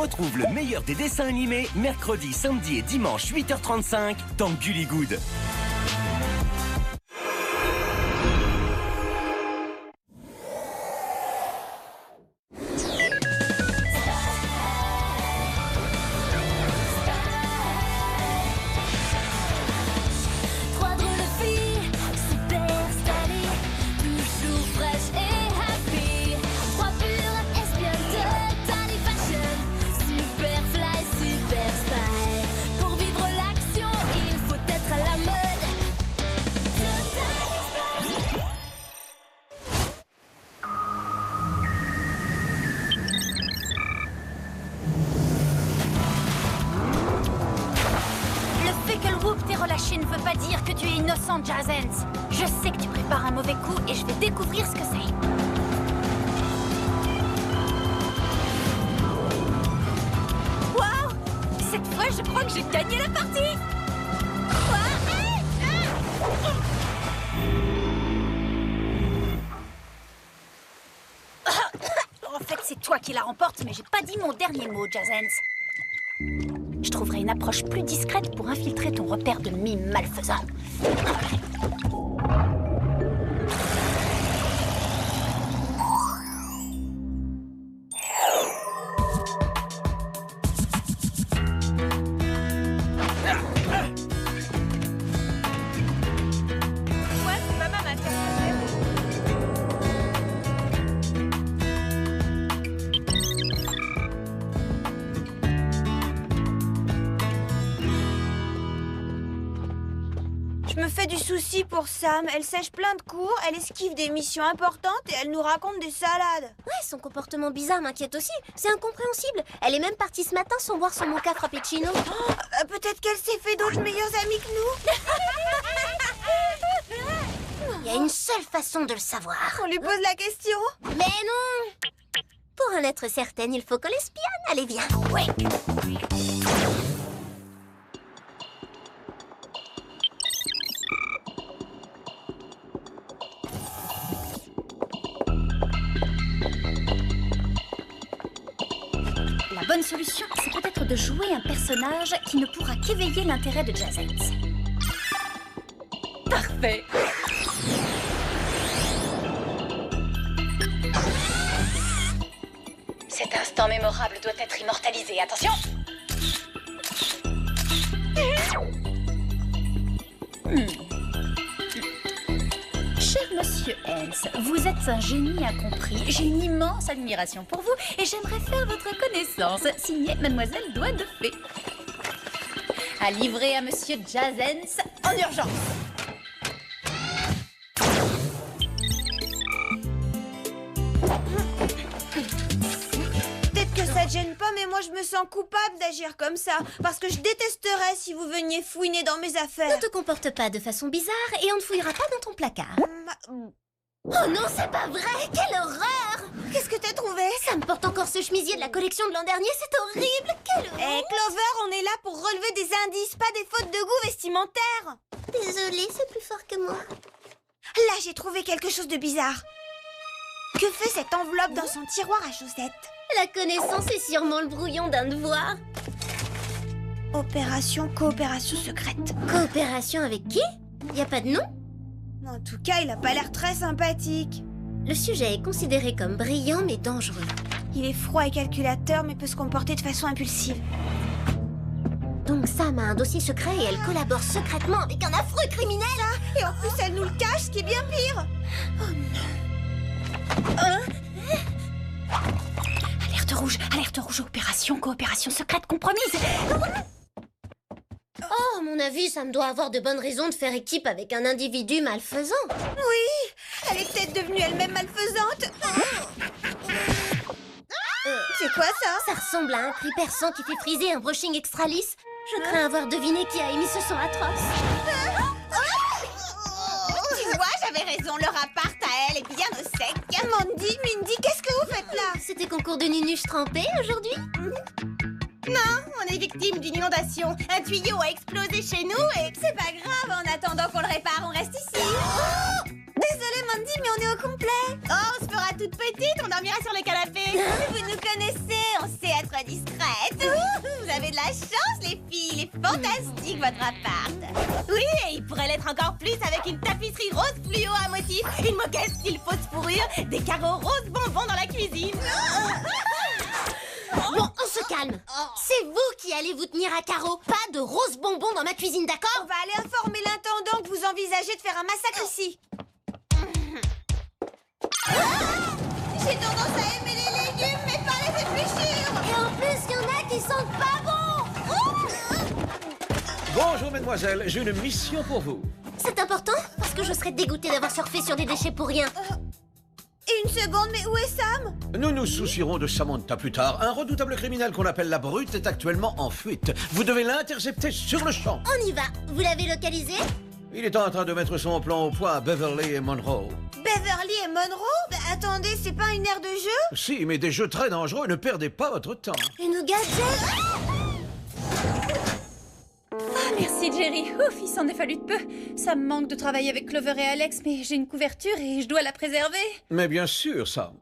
Retrouve le meilleur des dessins animés mercredi, samedi et dimanche 8h35 dans Gully Good. Relâché ne veut pas dire que tu es innocent, Jazens. Je sais que tu prépares un mauvais coup et je vais découvrir ce que c'est. Waouh! Cette fois, je crois que j'ai gagné la partie! En fait, c'est toi qui la remporte, mais j'ai pas dit mon dernier mot, Jazens. Je trouverai une approche plus discrète pour infiltrer ton repère de mime malfaisant. Je me fais du souci pour Sam. Elle sèche plein de cours, elle esquive des missions importantes et elle nous raconte des salades. Ouais, son comportement bizarre m'inquiète aussi. C'est incompréhensible. Elle est même partie ce matin sans boire son mocha frappuccino. Oh, peut-être qu'elle s'est fait d'autres meilleurs amis que nous. Il y a une seule façon de le savoir. On lui pose la question. Mais non! Pour en être certaine, il faut qu'on l'espionne. Allez, viens. Ouais. La bonne solution, c'est peut-être de jouer un personnage qui ne pourra qu'éveiller l'intérêt de Jazens. Parfait! Cet instant mémorable doit être immortalisé. Attention! Cher Monsieur Hans, vous êtes un génie incompris. J'ai une immense admiration pour vous et j'aimerais faire votre connaissance. Signé Mademoiselle Doigt de Fée. À livrer à Monsieur Jazens en urgence. Peut-être que ça te gêne pas, mais moi je me sens coupable d'agir comme ça. Parce que je détesterais si vous veniez fouiner dans mes affaires. Ne te comporte pas de façon bizarre et on ne fouillera pas dans ton placard. Oh non, c'est pas vrai! Quelle horreur! Qu'est-ce que t'as trouvé? Ça me porte encore ce chemisier de la collection de l'an dernier, c'est horrible! Quelle Eh, Clover, on est là pour relever des indices, pas des fautes de goût vestimentaires. Désolée, c'est plus fort que moi. Là, j'ai trouvé quelque chose de bizarre. Que fait cette enveloppe dans son tiroir à chaussettes? La connaissance est sûrement le brouillon d'un devoir. Opération coopération secrète. Coopération avec qui? Y a pas de nom? En tout cas, il a pas l'air très sympathique. Le sujet est considéré comme brillant mais dangereux. Il est froid et calculateur, mais peut se comporter de façon impulsive. Donc Sam a un dossier secret et elle collabore secrètement avec un affreux criminel. Et en plus, elle nous le cache, ce qui est bien pire. Oh non. Alerte rouge, opération, coopération secrète compromise. Oh, à mon avis, Sam doit avoir de bonnes raisons de faire équipe avec un individu malfaisant. Oui, elle est peut-être devenue elle-même malfaisante. C'est quoi ça? Ça ressemble à un cri perçant qui fait friser un brushing extra lisse. Je crains avoir deviné qui a émis ce son atroce. Tu vois, j'avais raison, leur appart à elle est bien au sec. Mindy, qu'est-ce que vous faites là? C'était concours de nunuche trempé aujourd'hui? Non, on est victime d'une inondation. Un tuyau a explosé chez nous et c'est pas grave, en attendant qu'on le répare, on reste ici. Désolée Mandy, mais on est au complet. Oh, on se fera toute petite. petite, on dormira sur le canapé. Vous nous connaissez, on sait être discrète. Vous avez de la chance, les filles. Il est fantastique, votre appart. Oui, et il pourrait l'être encore plus avec une tapisserie rose fluo à motif, une moquette style fausse fourrure, des carreaux roses bonbons dans la cuisine. Bon, on se calme. C'est vous qui allez vous tenir à carreau. Pas de roses bonbons dans ma cuisine, d'accord? On va aller informer l'intendant que vous envisagez de faire un massacre ici. J'ai tendance à aimer les légumes, mais pas les épluchures. Et en plus, il y en a qui sentent pas bon. Bonjour, mademoiselle. J'ai une mission pour vous. C'est important parce que je serais dégoûtée d'avoir surfé sur des déchets pour rien. Une seconde, mais où est Sam? Nous nous soucierons de Samantha plus tard. Un redoutable criminel qu'on appelle la Brute est actuellement en fuite. Vous devez l'intercepter sur le champ. On y va. Vous l'avez localisé? Il est en train de mettre son plan au point à Beverly et Monroe. Beverly et Monroe? Bah, attendez, c'est pas une aire de jeu? Si, mais des jeux très dangereux, ne perdez pas votre temps. Et nos gadgets? Ah, merci Jerry. Ouf, il s'en est fallu de peu. Ça me manque de travailler avec Clover et Alex, mais j'ai une couverture et je dois la préserver. Mais bien sûr, Sam.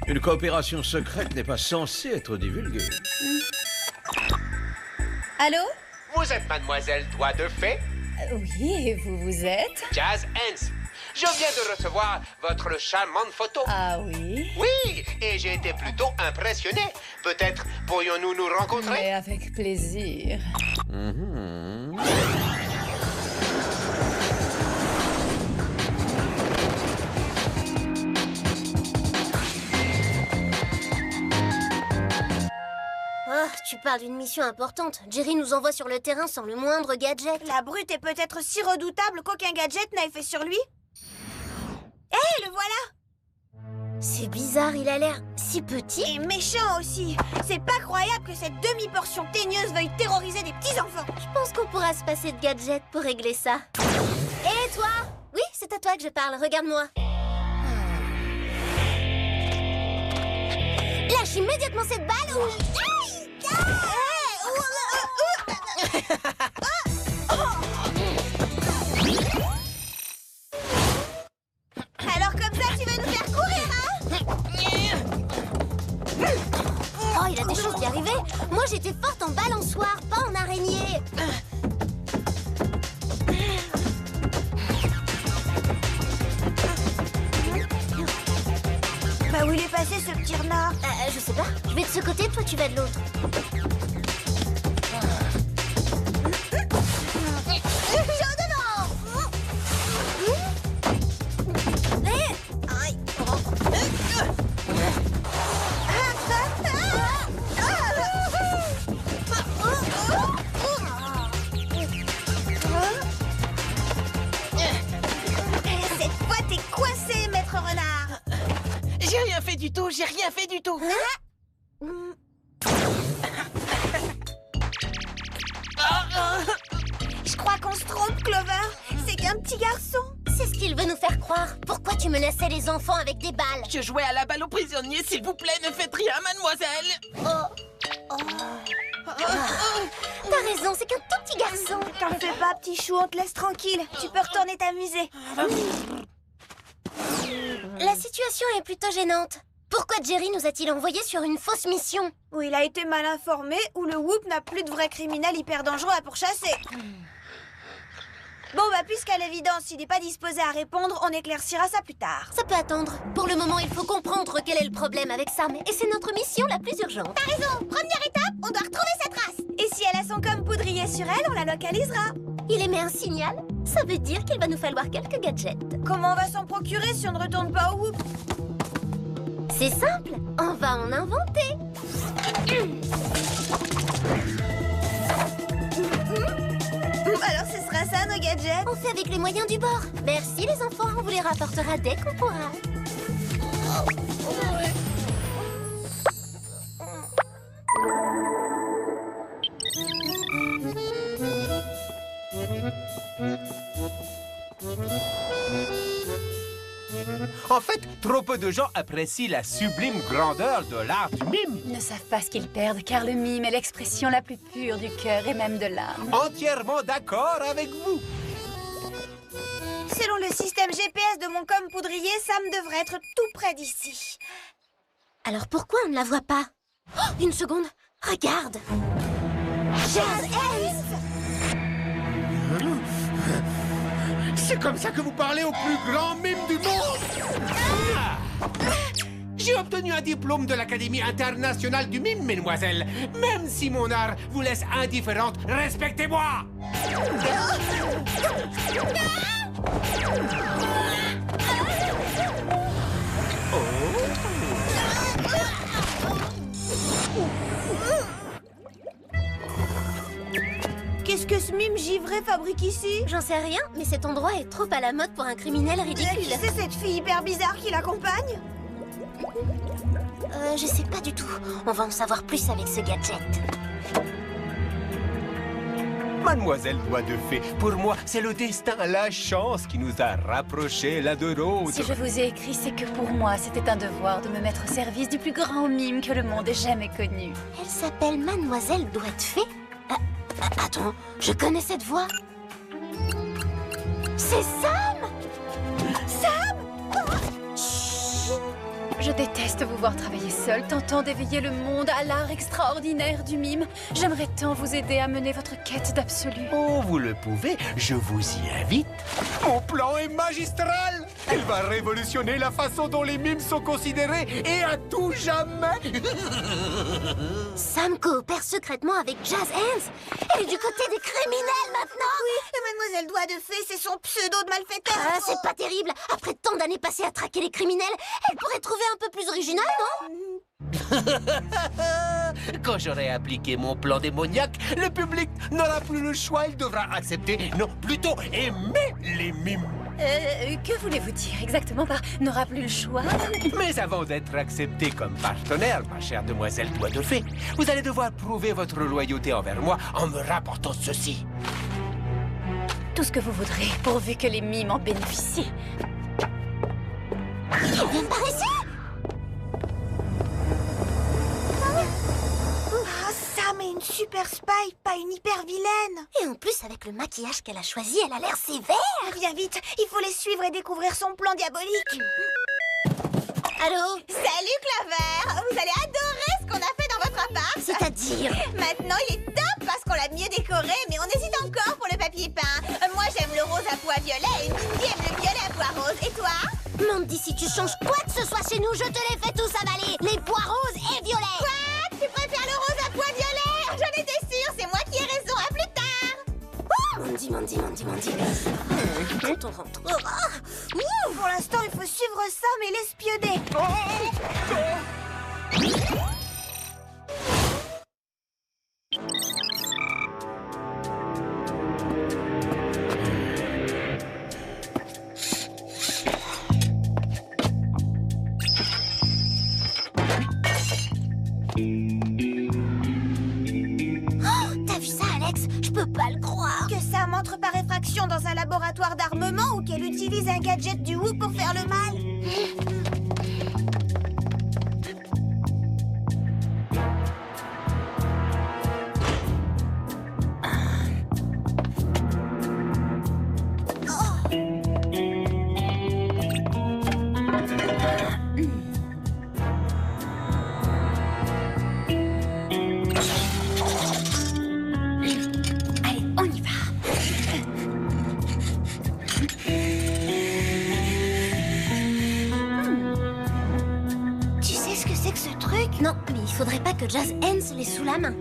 Une coopération secrète n'est pas censée être divulguée. Allô? Vous êtes mademoiselle Doigt de Fée? Oui, et vous êtes? Jazz Hands. Je viens de recevoir votre charmante photo. Ah oui? Oui, et j'ai été plutôt impressionné. Peut-être pourrions-nous nous rencontrer? Mais avec plaisir. Oh, tu parles d'une mission importante. Jerry nous envoie sur le terrain sans le moindre gadget. La Brute est peut-être si redoutable qu'aucun gadget n'a effet sur lui. Hé, le voilà! C'est bizarre, il a l'air si petit. Et méchant aussi. C'est pas croyable que cette demi-portion teigneuse veuille terroriser des petits-enfants. Je pense qu'on pourra se passer de gadgets pour régler ça. Et toi? Oui, c'est à toi que je parle, regarde-moi. Lâche immédiatement cette balle ou... Alors comme ça, tu vas nous faire courir, hein? Oh, il a des chances d'y arriver. Moi, j'étais forte en balançoire, pas en araignée. Bah où il est passé ce petit renard? Je sais pas. Je vais de ce côté, toi tu vas de l'autre. Chaud dedans! Aïe. Cette fois, t'es coincé, maître renard. J'ai rien fait du tout, j'ai rien fait du tout. Je crois qu'on se trompe, Clover. C'est qu'un petit garçon. C'est ce qu'il veut nous faire croire. Pourquoi tu menaçais les enfants avec des balles? Je jouais à la balle aux prisonniers, s'il vous plaît, ne faites rien, mademoiselle. T'as raison, c'est qu'un tout petit garçon. T'en fais pas, petit chou, on te laisse tranquille. Tu peux retourner t'amuser. La situation est plutôt gênante. Pourquoi Jerry nous a-t-il envoyés sur une fausse mission? Ou il a été mal informé, ou le Whoop n'a plus de vrais criminels hyper dangereux à pourchasser. Bon, bah, puisqu'à l'évidence, il n'est pas disposé à répondre, on éclaircira ça plus tard. Ça peut attendre. Pour le moment, il faut comprendre quel est le problème avec Sam. Et c'est notre mission la plus urgente. T'as raison. Première étape, on doit retrouver sa trace. Et si elle a son com poudrier sur elle, on la localisera. Il émet un signal. Ça veut dire qu'il va nous falloir quelques gadgets. Comment on va s'en procurer si on ne retourne pas au Whoop? C'est simple. On va en inventer. Alors ce sera ça, nos gadgets? On fait avec les moyens du bord. Merci les enfants, on vous les rapportera dès qu'on pourra. En fait, trop peu de gens apprécient la sublime grandeur de l'art du mime. Ils ne savent pas ce qu'ils perdent, car le mime est l'expression la plus pure du cœur et même de l'âme. Entièrement d'accord avec vous. Selon le système GPS de mon com poudrier, Sam devrait être tout près d'ici. Alors pourquoi on ne la voit pas? Oh, une seconde, regarde. Jazz Hands! C'est comme ça que vous parlez au plus grand mime du monde. J'ai obtenu un diplôme de l'Académie internationale du mime, mesdemoiselles. Même si mon art vous laisse indifférente, respectez-moi. Qu'est-ce que ce mime givré fabrique ici? J'en sais rien, mais cet endroit est trop à la mode pour un criminel ridicule. Qui c'est cette fille hyper bizarre qui l'accompagne? Je sais pas du tout. On va en savoir plus avec ce gadget. Mademoiselle Doigt de Fée, pour moi, c'est le destin, la chance qui nous a rapprochés l'un de l'autre. Si je vous ai écrit, c'est que pour moi, c'était un devoir de me mettre au service du plus grand mime que le monde ait jamais connu. Elle s'appelle Mademoiselle Doigt de Fée? Attends, je connais cette voix. C'est Sam! Je déteste vous voir travailler seul, tentant d'éveiller le monde à l'art extraordinaire du mime. J'aimerais tant vous aider à mener votre quête d'absolu. Oh, vous le pouvez, je vous y invite. Mon plan est magistral. Il va révolutionner la façon dont les mimes sont considérés et à tout jamais. Sam coopère secrètement avec Jazz Hands. Elle est du côté des criminels maintenant. Oui, la Mademoiselle Doigt de Fée, c'est son pseudo de malfaiteur. Ah, c'est pas terrible. Après tant d'années passées à traquer les criminels, elle pourrait trouver un peu plus original, non? Quand j'aurai appliqué mon plan démoniaque, le public n'aura plus le choix. Il devra accepter, non, plutôt aimer les mimes. Que voulez-vous dire exactement par « n'aura plus le choix » ? Mais avant d'être accepté comme partenaire, ma chère demoiselle Doigt de Fée, vous allez devoir prouver votre loyauté envers moi en me rapportant ceci. Tout ce que vous voudrez, pourvu que les mimes en bénéficient. Ils viennent par ici. Ah, Sam est une super spy, pas une hyper vilaine. Et en plus, avec le maquillage qu'elle a choisi, elle a l'air sévère. Viens vite, il faut les suivre et découvrir son plan diabolique. Allô? Salut Clover, vous allez adorer ce qu'on a fait dans votre appart. C'est-à-dire? Maintenant il est top parce qu'on l'a mieux décoré, mais on hésite encore pour le papier peint. Moi j'aime le rose à pois violet et Mindy aime le violet à pois rose. Et toi? Mandy, si tu changes quoi que ce soit chez nous, je te les fais tous avaler. Les pois roses et violets. Quoi? Tu préfères le rose à pois violet? J'en étais sûre, c'est moi qui ai raison. À plus tard. Mandy. Quand on rentrera. Pour l'instant il faut suivre Sam et l'espionner. T'as vu ça, Alex? Je peux pas le croire. Que Sam entre par effraction dans un laboratoire d'armement ou qu'elle utilise un gadget du Who pour faire le mal. Allez, on y va. Tu sais ce que c'est que ce truc? Non, mais il faudrait pas que Jazz Hands l'ait sous la main.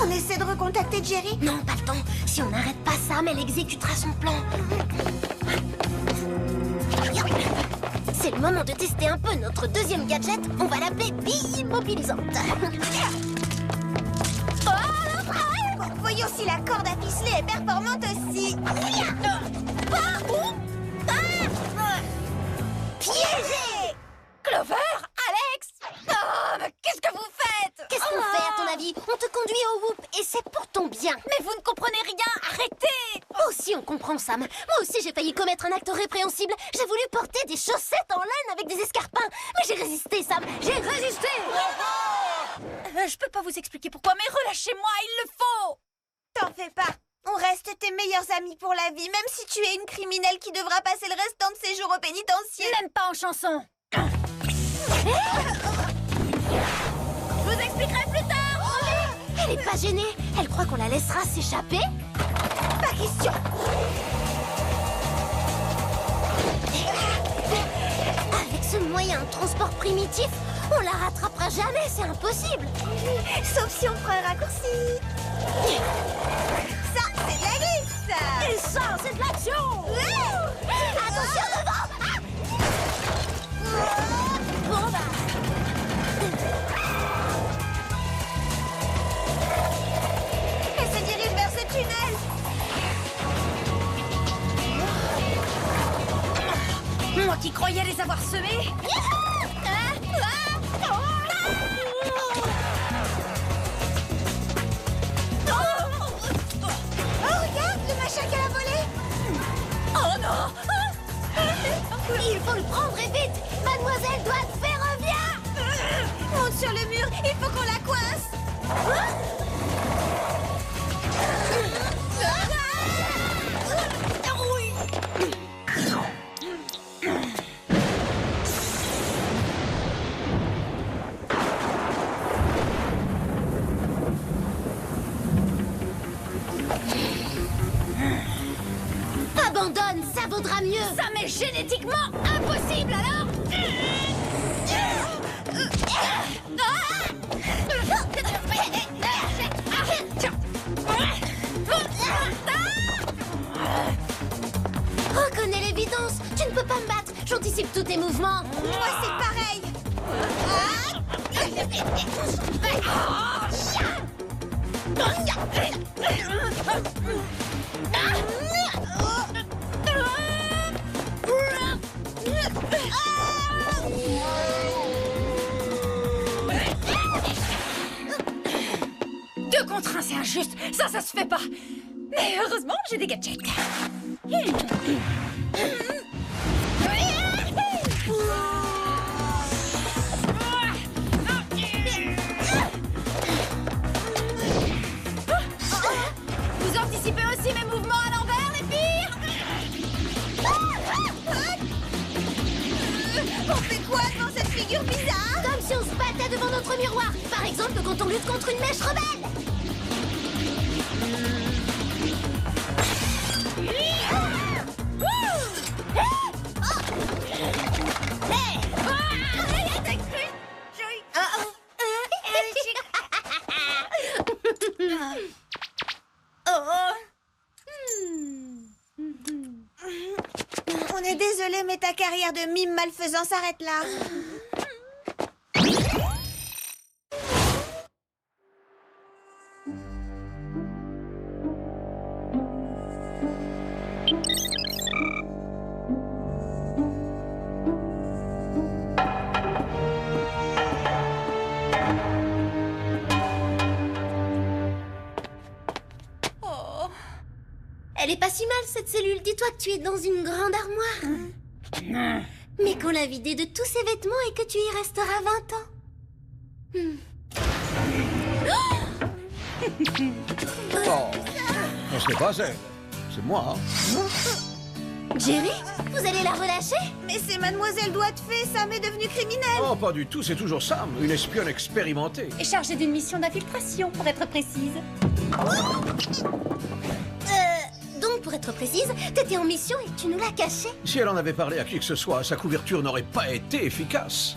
On essaie de recontacter Jerry? Non, pas le temps. Si on n'arrête pas Sam, elle exécutera son plan. C'est le moment de tester un peu notre deuxième gadget. On va l'appeler bille immobilisante. Voyons si la corde à ficeler est performante aussi. Piégé! Clover, Alex. Oh, mais qu'est-ce que vous faites? Qu'est-ce qu'on fait à ton avis? On te conduit au Whoop et c'est pour ton bien. Mais vous ne comprenez rien. Arrêtez. Oh, si Si, on comprend, Sam. Moi aussi, j'ai failli commettre un acte répréhensible. J'ai voulu porter des chaussettes en laine avec des escarpins. Mais j'ai résisté, Sam. J'ai résisté. Je peux pas vous expliquer pourquoi, mais relâchez-moi, il le faut. T'en fais pas. On reste tes meilleurs amis pour la vie, même si tu es une criminelle qui devra passer le restant de ses jours au pénitencier. Même pas en chanson. Je vous expliquerai plus tard. Elle est pas gênée. Elle croit qu'on la laissera s'échapper. Pas question. Avec ce moyen de transport primitif, on la rattrapera jamais, c'est impossible. Sauf si on prend un raccourci. Ça, c'est de la glisse. Et ça, c'est de l'action. Attention devant. Bon bah... Elle se dirige vers ce tunnel. Moi qui croyais les avoir semés. Qu'elle a volé. Oh non. Il faut le prendre et vite. Mademoiselle doit te faire revient. Monte sur le mur, il faut qu'on la coince. Abandonne, ça vaudra mieux. Ça m'est génétiquement impossible alors. Reconnais l'évidence. Tu ne peux pas me battre. J'anticipe tous tes mouvements. Moi, c'est pareil. Deux contre un, c'est injuste. Ça se fait pas. Mais heureusement, j'ai des gadgets. Vous anticipez aussi mes mouvements à l'envers, les filles? On fait quoi devant cette figure bizarre? Comme si on se battait devant notre miroir. Par exemple, quand on lutte contre une mèche rebelle. On est désolé, mais ta carrière de mime malfaisant s'arrête là. Elle est pas si mal, cette cellule. Dis-toi que tu es dans une grande armoire. Mais qu'on l'a vidée de tous ses vêtements et que tu y resteras 20 ans. Oh, non, ce n'est pas elle. C'est moi. Jerry, vous allez la relâcher? Mais c'est Mademoiselle Doigt de Fée, Sam est devenue criminelle. Oh, pas du tout, c'est toujours Sam, une espionne expérimentée. Et chargée d'une mission d'infiltration, pour être précise. Donc, pour être précise, t'étais en mission et tu nous l'as cachée. Si elle en avait parlé à qui que ce soit, sa couverture n'aurait pas été efficace.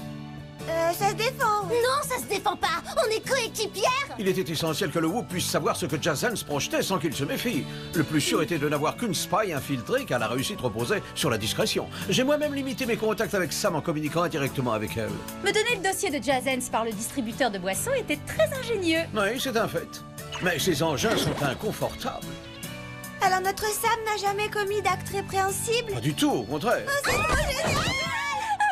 Ça se défend. Non, ça se défend pas. On est coéquipières. Il était essentiel que le Whoop puisse savoir ce que Jazz projetait sans qu'il se méfie. Le plus sûr était de n'avoir qu'une spy infiltrée, car la réussite reposait sur la discrétion. J'ai moi-même limité mes contacts avec Sam en communiquant indirectement avec elle. Me donner le dossier de Jazz par le distributeur de boissons était très ingénieux. Oui, c'est un fait. Mais ces engins sont inconfortables. Alors notre Sam n'a jamais commis d'acte répréhensible? Pas du tout, au contraire. C'est trop génial!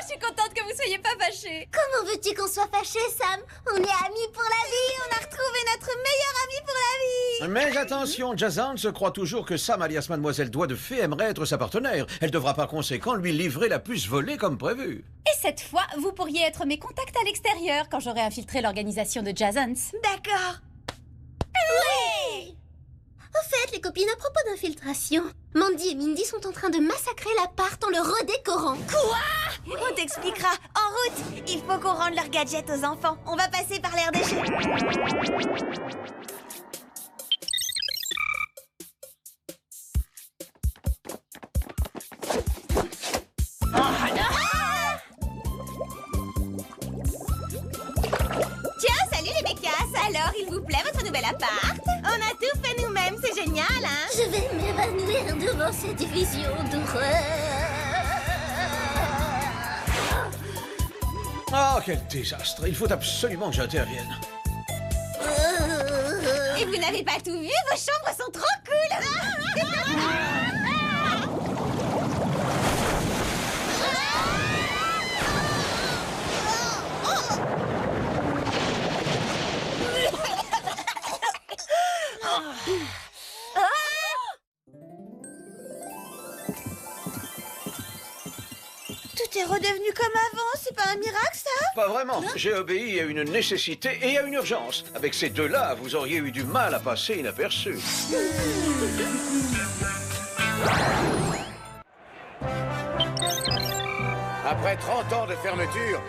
Je suis contente que vous soyez pas fâchés. Comment veux-tu qu'on soit fâchés, Sam? On est amis pour la vie. On a retrouvé notre meilleur ami pour la vie. Mais attention, Jazz se croit toujours que Sam alias Mademoiselle Doigt de Fée aimerait être sa partenaire. Elle devra par conséquent lui livrer la puce volée comme prévu. Et cette fois, vous pourriez être mes contacts à l'extérieur quand j'aurai infiltré l'organisation de Jazzans. D'accord. Oui. Au fait, les copines, à propos d'infiltration, Mandy et Mindy sont en train de massacrer l'appart en le redécorant. Quoi? On t'expliquera. En route. Il faut qu'on rende leurs gadgets aux enfants. On va passer par l'air des jeux. Tiens, salut les bécasses. Alors, il vous plaît votre nouvel appart? On a tout fait nous-mêmes, c'est génial, hein? Je vais m'évanouir devant cette vision d'horreur. Oh, quel désastre. Il faut absolument que j'intervienne. Et vous n'avez pas tout vu? Vos chambres sont trop cool! Tout est redevenu comme avant, c'est pas un miracle ça? Pas vraiment. J'ai obéi à une nécessité et à une urgence. Avec ces deux-là, vous auriez eu du mal à passer inaperçu. Après 30 ans de fermeture,